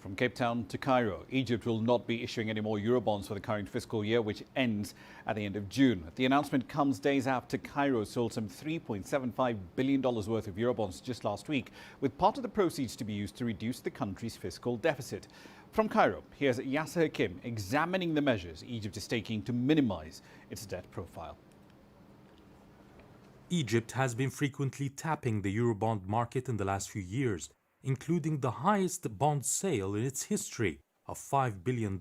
From Cape Town to Cairo, Egypt will not be issuing any more Eurobonds for the current fiscal year, which ends at the end of June. The announcement comes days after Cairo sold some $3.75 billion worth of Eurobonds just last week, with part of the proceeds to be used to reduce the country's fiscal deficit. From Cairo, here's Yasser Hakim examining the measures Egypt is taking to minimize its debt profile. Egypt has been frequently tapping the Eurobond market in the last few years, including the highest bond sale in its history of $5 billion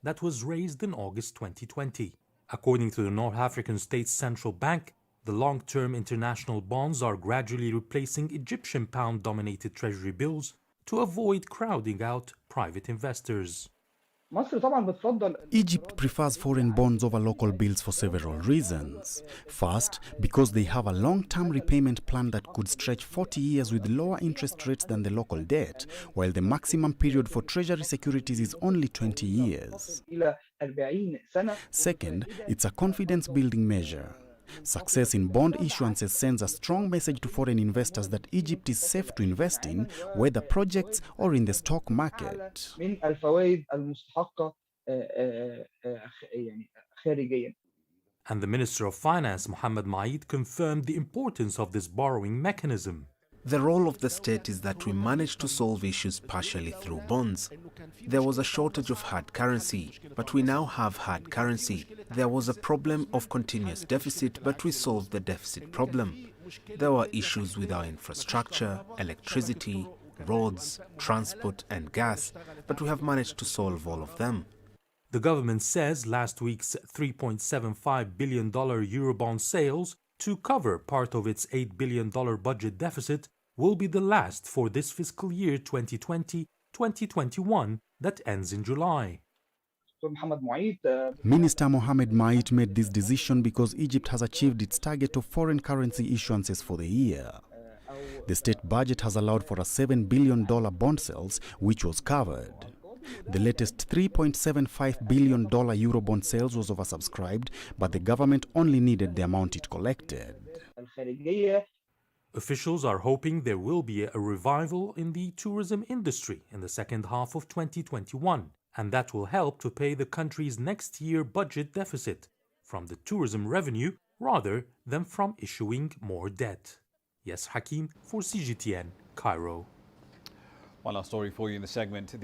that was raised in August 2020. According to the North African state's central bank, the long-term international bonds are gradually replacing Egyptian pound-dominated treasury bills to avoid crowding out private investors. Egypt prefers foreign bonds over local bills for several reasons. First, because they have a long-term repayment plan that could stretch 40 years with lower interest rates than the local debt, while the maximum period for treasury securities is only 20 years. Second, it's a confidence-building measure. Success in bond issuances sends a strong message to foreign investors that Egypt is safe to invest in, whether projects or in the stock market. And the Minister of Finance, Mohammed Maid, confirmed the importance of this borrowing mechanism. The role of the state is that we manage to solve issues partially through bonds. There was a shortage of hard currency, but we now have hard currency. There was a problem of continuous deficit, but we solved the deficit problem. There were issues with our infrastructure, electricity, roads, transport and gas, but we have managed to solve all of them. The government says last week's $3.75 billion Eurobond sales to cover part of its $8 billion budget deficit will be the last for this fiscal year 2020-2021 that ends in July. Minister Mohammed Maid made this decision because Egypt has achieved its target of foreign currency issuances for the year. The state budget has allowed for a $7 billion bond sales, which was covered. The latest $3.75 billion Eurobond sales was oversubscribed, but the government only needed the amount it collected. Officials are hoping there will be a revival in the tourism industry in the second half of 2021, and that will help to pay the country's next year budget deficit from the tourism revenue rather than from issuing more debt. Yasser Hakim for cgtn, Cairo. One last story for you in the segment.